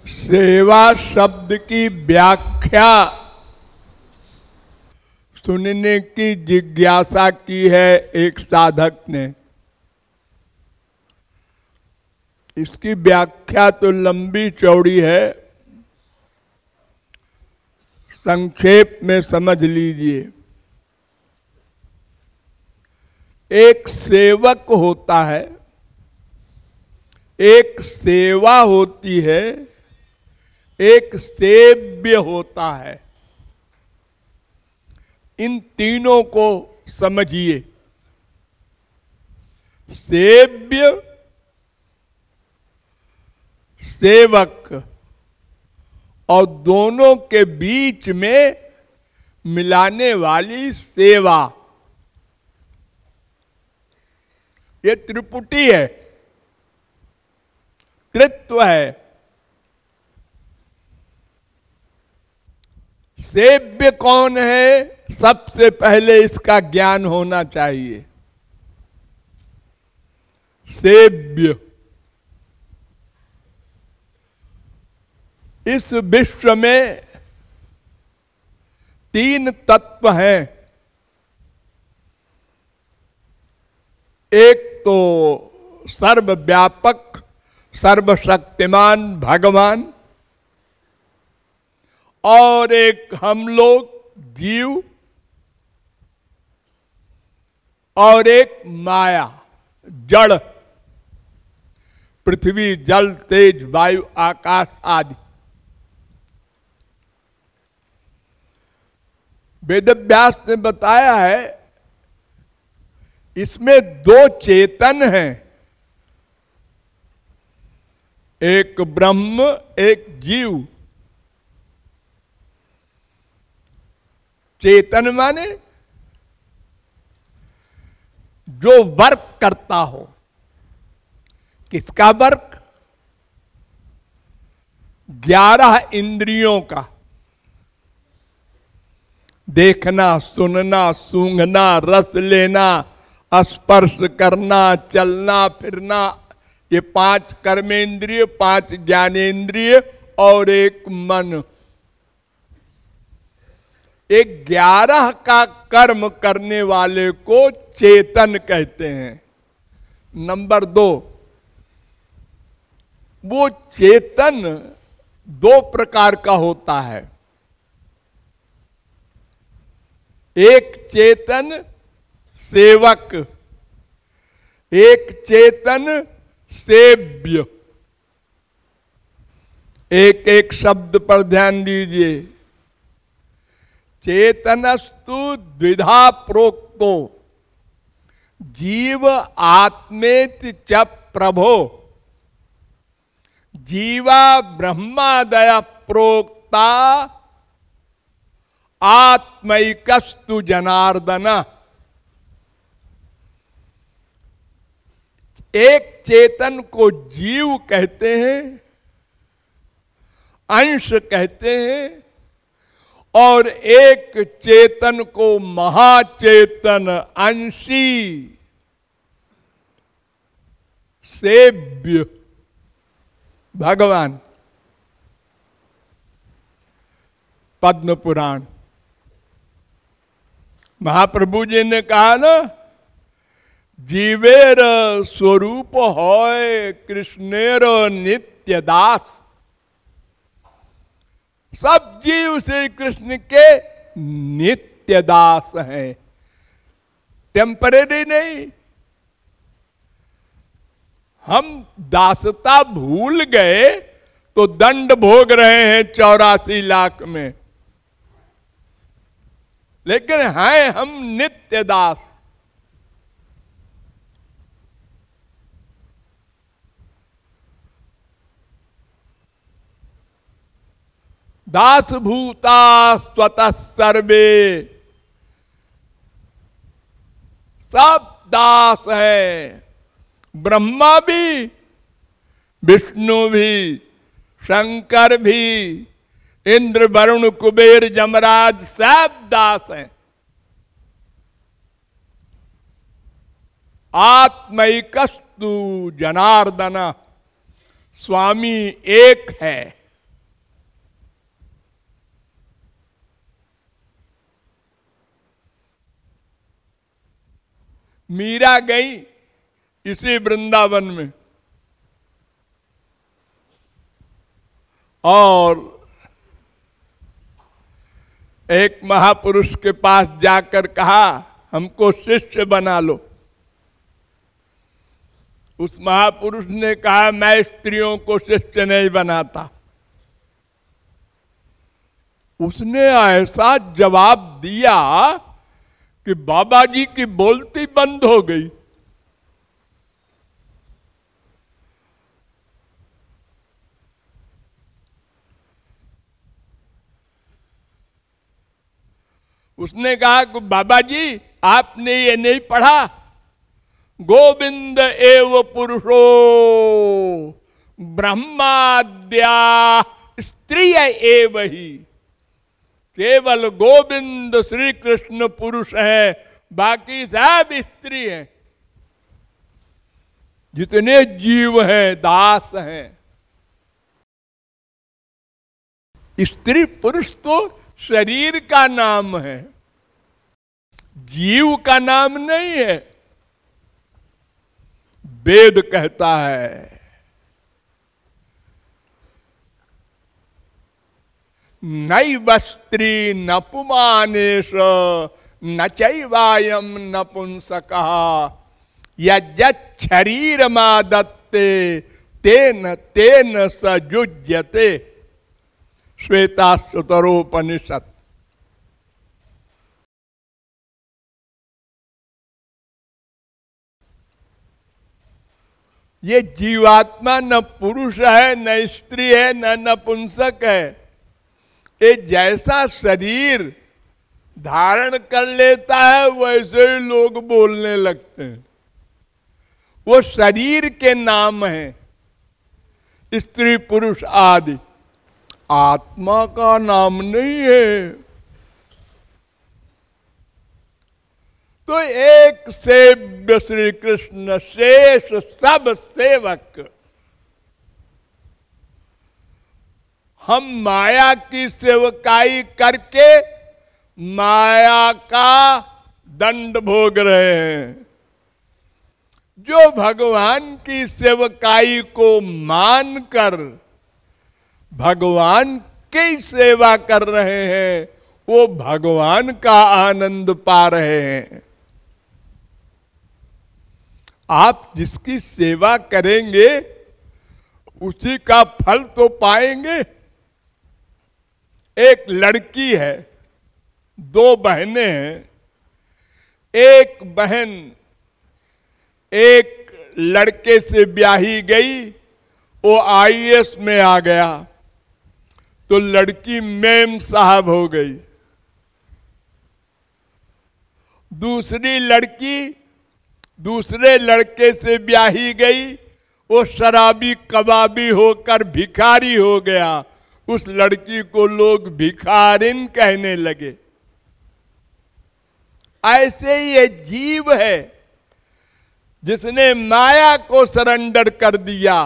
सेवा शब्द की व्याख्या सुनने की जिज्ञासा की है एक साधक ने। इसकी व्याख्या तो लंबी चौड़ी है, संक्षेप में समझ लीजिए। एक सेवक होता है, एक सेवा होती है, एक सेव्य होता है। इन तीनों को समझिए। सेव्य, सेवक और दोनों के बीच में मिलाने वाली सेवा, ये त्रिपुटी है, त्रित्व है। सेव्य कौन है? सबसे पहले इसका ज्ञान होना चाहिए। सेव्य, इस विश्व में तीन तत्व हैं। एक तो सर्वव्यापक सर्वशक्तिमान भगवान, और एक हम लोग जीव, और एक माया जड़, पृथ्वी जल तेज वायु आकाश आदि। वेदव्यास ने बताया है इसमें दो चेतन हैं, एक ब्रह्म एक जीव। चेतन माने जो वर्क करता हो। किसका वर्क? 11 इंद्रियों का। देखना, सुनना, सूंघना, रस लेना, स्पर्श करना, चलना फिरना, ये 5 कर्मेंद्रिय, 5 ज्ञानेंद्रिय और एक मन। 11 का कर्म करने वाले को चेतन कहते हैं। नंबर 2, वो चेतन 2 प्रकार का होता है। एक चेतन सेवक, एक चेतन सेव्य। एक एक शब्द पर ध्यान दीजिए। चेतनस्तु द्विधा प्रोक्तो जीव आत्मेति च प्रभो जीवा ब्रह्मादय प्रोक्ता आत्मैकस्तु जनार्दन। एक चेतन को जीव कहते हैं, अंश कहते हैं, और एक चेतन को महाचेतन अंशी सेव्य भगवान। पद्म पुराण महाप्रभु जी ने कहा ना, जीवेर स्वरूप होय कृष्णेर नित्य दास। सब जीव श्री कृष्ण के नित्य दास हैं, टेम्परेरी नहीं। हम दासता भूल गए तो दंड भोग रहे हैं 84 लाख में, लेकिन हैं हम नित्य दास। दास भूता स्वतः सर्वे, सब दास है। ब्रह्मा भी, विष्णु भी, शंकर भी, इंद्र वरुण कुबेर जमराज सब दास हैं। आत्मैकस्तु जनार्दन, स्वामी एक है। मीरा गई इसी वृंदावन में और एक महापुरुष के पास जाकर कहा हमको शिष्य बना लो। उस महापुरुष ने कहा मैं स्त्रियों को शिष्य नहीं बनाता। उसने ऐसा जवाब दिया कि बाबा जी की बोलती बंद हो गई। उसने कहा कि बाबा जी आपने ये नहीं पढ़ा, गोविंद एव पुरुषो ब्रह्माद्या स्त्रिय एव ही। केवल गोविंद श्री कृष्ण पुरुष है, बाकी सब स्त्री हैं। जितने जीव हैं दास हैं। स्त्री पुरुष तो शरीर का नाम है, जीव का नाम नहीं है। वेद कहता है नैव स्त्री न पुमानेश न चैवायम नपुंसकः यज्जच्छरीरमादत्ते तेन तेन स युज्यते। श्वेताश्वतरोपनिषद। ये जीवात्मा न पुरुष है, न स्त्री है, न नपुंसक है। ये जैसा शरीर धारण कर लेता है वैसे ही लोग बोलने लगते हैं। वो शरीर के नाम हैं, स्त्री पुरुष आदि। आत्मा का नाम नहीं है। तो एक सेव्य श्री कृष्ण, शेष सब सेवक। हम माया की सेवकाई करके माया का दंड भोग रहे हैं। जो भगवान की सेवकाई को मानकर भगवान की सेवा कर रहे हैं, वो भगवान का आनंद पा रहे हैं। आप जिसकी सेवा करेंगे उसी का फल तो पाएंगे। एक लड़की है, दो बहनें हैं। एक बहन एक लड़के से ब्याही गई, वो आईएएस में आ गया तो लड़की मेम साहब हो गई। दूसरी लड़की दूसरे लड़के से ब्याही गई, वो शराबी कबाबी होकर भिखारी हो गया। उस लड़की को लोग भिखारिन कहने लगे। ऐसे ही ये जीव है जिसने माया को सरेंडर कर दिया।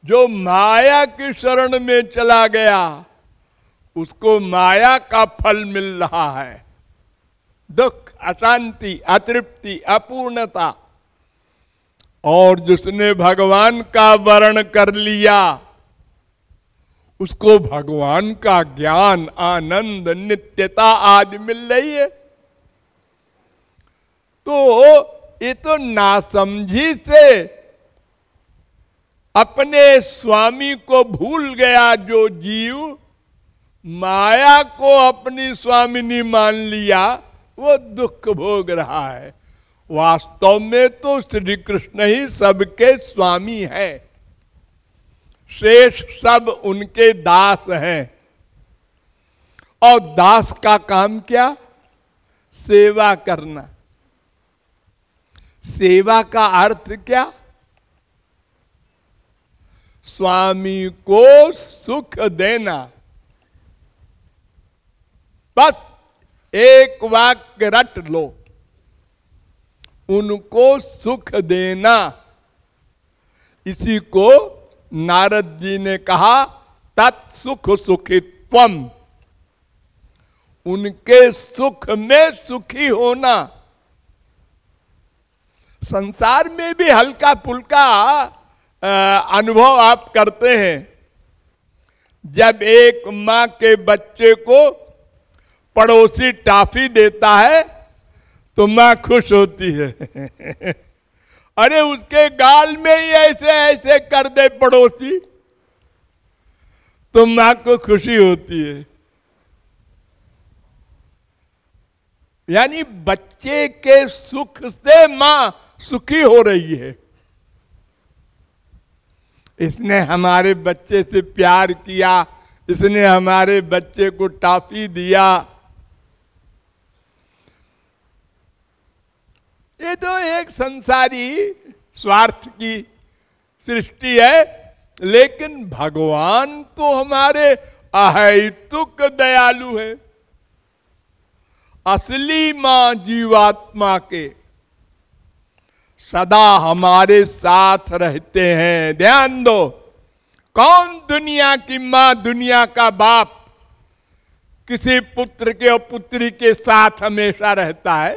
जो माया की शरण में चला गया उसको माया का फल मिल रहा है। दुख, अशांति, अतृप्ति, अपूर्णता। और जिसने भगवान का वर्ण कर लिया उसको भगवान का ज्ञान, आनंद, नित्यता आदि मिल रही है। तो ये तो नासमझी से अपने स्वामी को भूल गया जो जीव, माया को अपनी स्वामिनी मान लिया, वो दुख भोग रहा है। वास्तव में तो श्री कृष्ण ही सबके स्वामी हैं। शेष सब उनके दास हैं। और दास का काम क्या? सेवा करना। सेवा का अर्थ क्या? स्वामी को सुख देना। बस एक वाक्य रट लो, उनको सुख देना। इसी को नारद जी ने कहा तत्सुख सुखित्वम। उनके सुख में सुखी होना, संसार में भी हल्का फुल्का अनुभव आप करते हैं। जब एक माँ के बच्चे को पड़ोसी टॉफी देता है तो माँ खुश होती है। अरे उसके गाल में ही ऐसे ऐसे कर दे पड़ोसी तो माँ को खुशी होती है। यानी बच्चे के सुख से माँ सुखी हो रही है। इसने हमारे बच्चे से प्यार किया, इसने हमारे बच्चे को टॉफी दिया। ये तो एक संसारी स्वार्थ की सृष्टि है, लेकिन भगवान तो हमारे अहेतुक दयालु है। असली मां जीवात्मा के सदा हमारे साथ रहते हैं। ध्यान दो, कौन दुनिया की मां, दुनिया का बाप किसी पुत्र के और पुत्री के साथ हमेशा रहता है?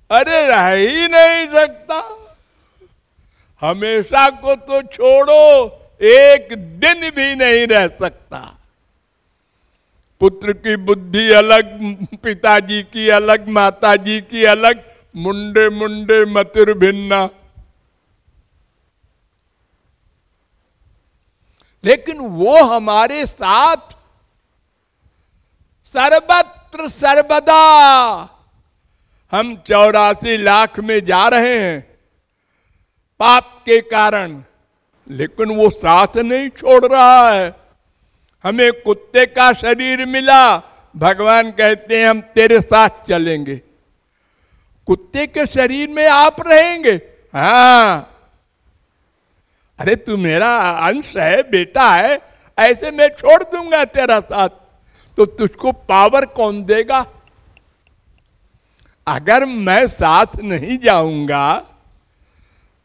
अरे रह ही नहीं सकता। हमेशा को तो छोड़ो, एक दिन भी नहीं रह सकता। पुत्र की बुद्धि अलग, पिताजी की अलग, माताजी की अलग, मुंडे मुंडे मतिर भिन्ना। लेकिन वो हमारे साथ सर्वत्र सर्वदा। हम 84 लाख में जा रहे हैं पाप के कारण, लेकिन वो साथ नहीं छोड़ रहा है। हमें कुत्ते का शरीर मिला, भगवान कहते हैं हम तेरे साथ चलेंगे। कुत्ते के शरीर में आप रहेंगे? हाँ, अरे तू मेरा अंश है, बेटा है, ऐसे मैं छोड़ दूंगा तेरा साथ? तो तुझको पावर कौन देगा? अगर मैं साथ नहीं जाऊंगा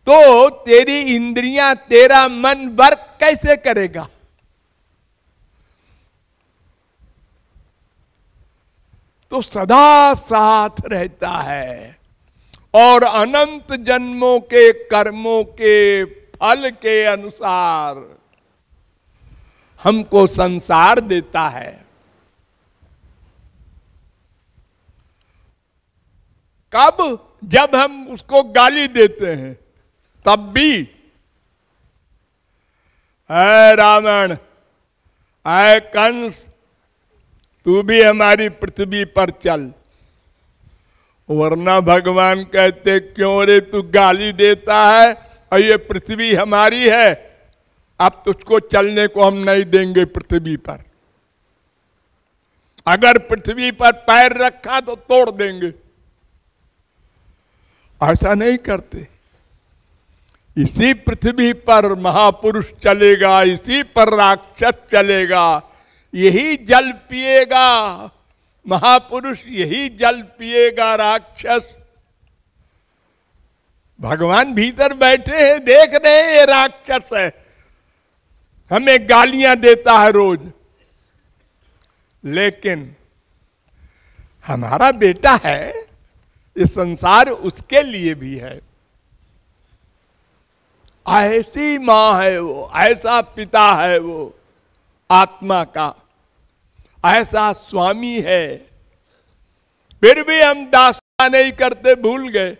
तो तेरी इंद्रियां, तेरा मन वर्क कैसे करेगा? तो सदा साथ रहता है और अनंत जन्मों के कर्मों के फल के अनुसार हमको संसार देता है। कब? जब हम उसको गाली देते हैं तब भी। ऐ रावण, ऐ कंस, तू भी हमारी पृथ्वी पर चल। वरना भगवान कहते क्यों रे तू गाली देता है, और ये पृथ्वी हमारी है, अब तुझको चलने को हम नहीं देंगे पृथ्वी पर। अगर पृथ्वी पर पैर रखा तो तोड़ देंगे। ऐसा नहीं करते। इसी पृथ्वी पर महापुरुष चलेगा, इसी पर राक्षस चलेगा, यही जल पिएगा महापुरुष, यही जल पिएगा राक्षस। भगवान भीतर बैठे हैं, देख रहे हैं ये राक्षस है, हमें गालियां देता है रोज, लेकिन हमारा बेटा है, ये संसार उसके लिए भी है। ऐसी मां है वो, ऐसा पिता है वो आत्मा का, ऐसा स्वामी है। फिर भी हम दासता नहीं करते, भूल गए।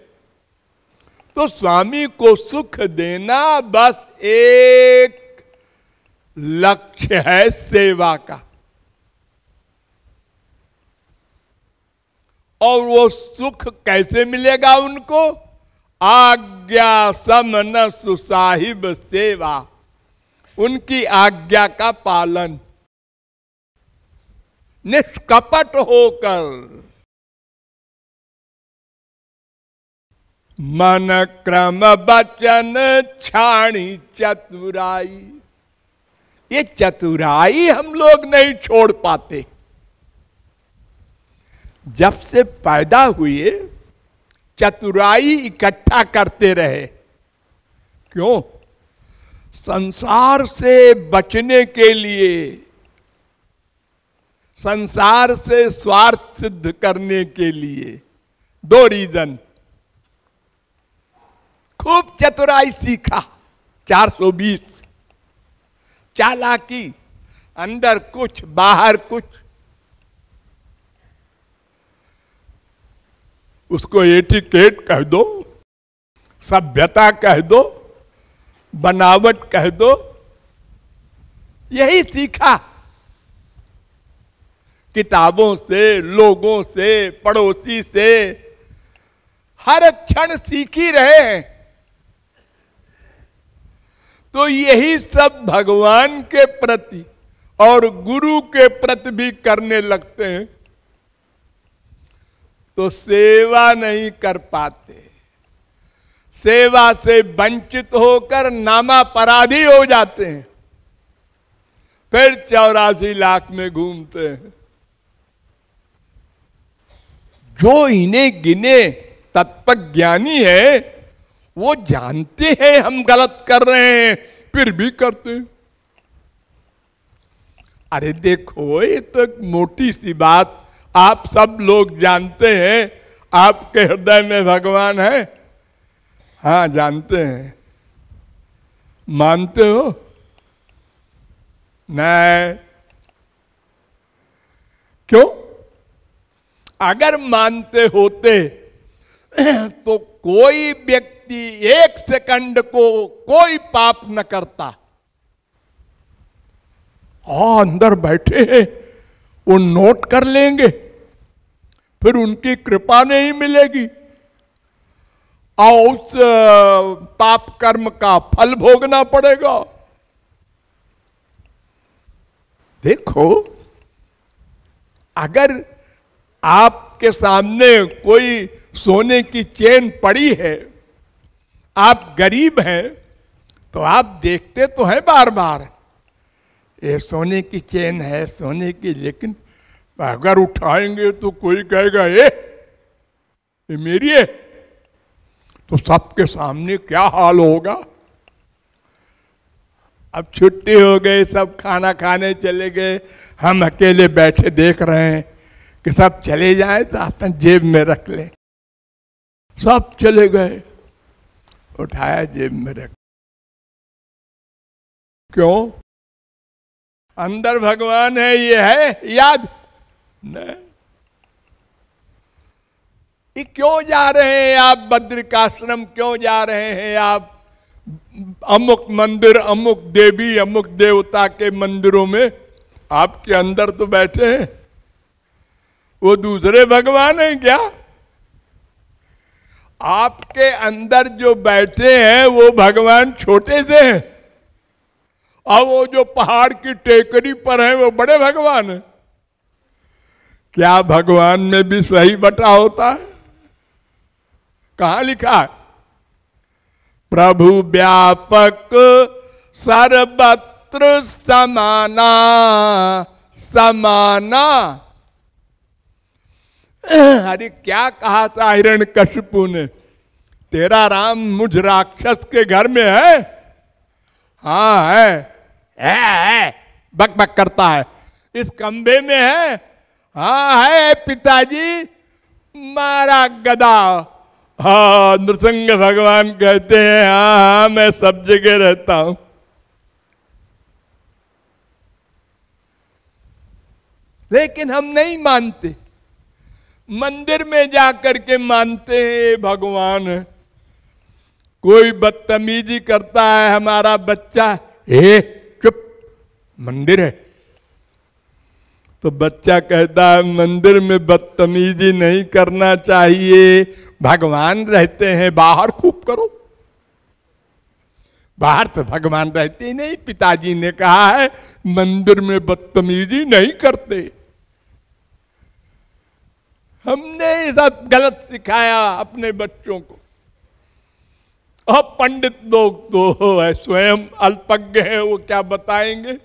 तो स्वामी को सुख देना बस एक लक्ष्य है सेवा का। और वो सुख कैसे मिलेगा उनको? आज्ञा समन सुसाहिब सेवा, उनकी आज्ञा का पालन, निष्कपट होकर, मन क्रम वचन छाणी चतुराई। ये चतुराई हम लोग नहीं छोड़ पाते। जब से पैदा हुए चतुराई इकट्ठा करते रहे। क्यों? संसार से बचने के लिए, संसार से स्वार्थ सिद्ध करने के लिए। दो रीजन। खूब चतुराई सीखा, 420 चालाकी, अंदर कुछ बाहर कुछ। उसको एटिकेट कह दो, सभ्यता कह दो, बनावट कह दो, यही सीखा किताबों से, लोगों से, पड़ोसी से, हर क्षण सीख ही रहे हैं। तो यही सब भगवान के प्रति और गुरु के प्रति भी करने लगते हैं तो सेवा नहीं कर पाते, सेवा से वंचित होकर नामापराधी हो जाते हैं, फिर 84 लाख में घूमते हैं। जो इन्हें गिने तत्वज्ञानी है वो जानते हैं हम गलत कर रहे हैं, फिर भी करते हैं। अरे देखो, ये तो एक मोटी सी बात आप सब लोग जानते हैं। आपके हृदय में भगवान है, हाँ जानते हैं। मानते हो? नहीं। क्यों? अगर मानते होते तो कोई व्यक्ति 1 सेकंड को कोई पाप न करता। अंदर बैठे हैं, वो नोट कर लेंगे, फिर उनकी कृपा नहीं मिलेगी और उस पाप कर्म का फल भोगना पड़ेगा। देखो, अगर आपके सामने कोई सोने की चेन पड़ी है, आप गरीब हैं, तो आप देखते तो हैं बार बार, ये सोने की चेन है, सोने की, लेकिन अगर उठाएंगे तो कोई कहेगा ये मेरी है, तो सबके सामने क्या हाल होगा। अब छुट्टी हो गई, सब खाना खाने चले गए, हम अकेले बैठे देख रहे हैं कि सब चले जाए तो अपन जेब में रख लें। सब चले गए, उठाया जेब में रख। क्यों? अंदर भगवान है, ये है याद नहीं। ये क्यों जा रहे हैं आप बद्रिकाश्रम, क्यों जा रहे हैं आप अमुक मंदिर, अमुक देवी, अमुक देवता के मंदिरों में? आपके अंदर तो बैठे हैं, वो दूसरे भगवान हैं क्या? आपके अंदर जो बैठे हैं वो भगवान छोटे से हैं, और वो जो पहाड़ की टेकरी पर हैं वो बड़े भगवान हैं। क्या भगवान में भी सही बटा होता है? कहां लिखा है? प्रभु व्यापक सर्वत्र समाना समाना। अरे क्या कहा था हिरण्यकशिपु ने? तेरा राम मुझ राक्षस के घर में है? हाँ है, बक बक करता है। इस कमरे में है? हाँ है पिताजी, मारा गदा। हाँ, नृसिंह भगवान कहते हैं हाँ मैं सब जगह रहता हूं। लेकिन हम नहीं मानते, मंदिर में जाकर के मानते हैं भगवान है। कोई बदतमीजी करता है हमारा बच्चा, चुप, मंदिर है। तो बच्चा कहता है मंदिर में बदतमीजी नहीं करना चाहिए, भगवान रहते हैं, बाहर खूब करो। बाहर तो भगवान रहते ही नहीं। पिताजी ने कहा है मंदिर में बदतमीजी नहीं करते। हमने सब गलत सिखाया अपने बच्चों को। अब पंडित लोग तो स्वयं अल्पज्ञ हैं, वो क्या बताएंगे,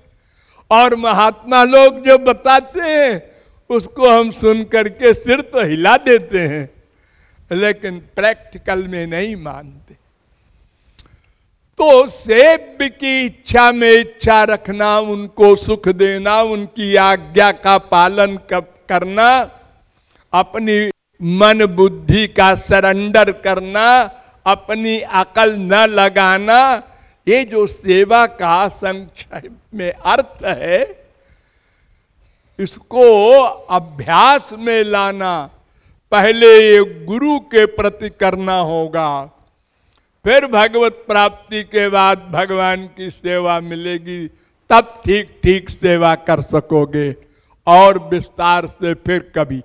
और महात्मा लोग जो बताते हैं उसको हम सुन करके सिर तो हिला देते हैं, लेकिन प्रैक्टिकल में नहीं मानते। तो सेव्य की इच्छा में इच्छा रखना, उनको सुख देना, उनकी आज्ञा का पालन करना, अपनी मन बुद्धि का सरेंडर करना, अपनी अकल न लगाना, ये जो सेवा का संक्षेप में अर्थ है, इसको अभ्यास में लाना। पहले ये गुरु के प्रति करना होगा, फिर भगवत प्राप्ति के बाद भगवान की सेवा मिलेगी, तब ठीक ठीक सेवा कर सकोगे। और विस्तार से फिर कभी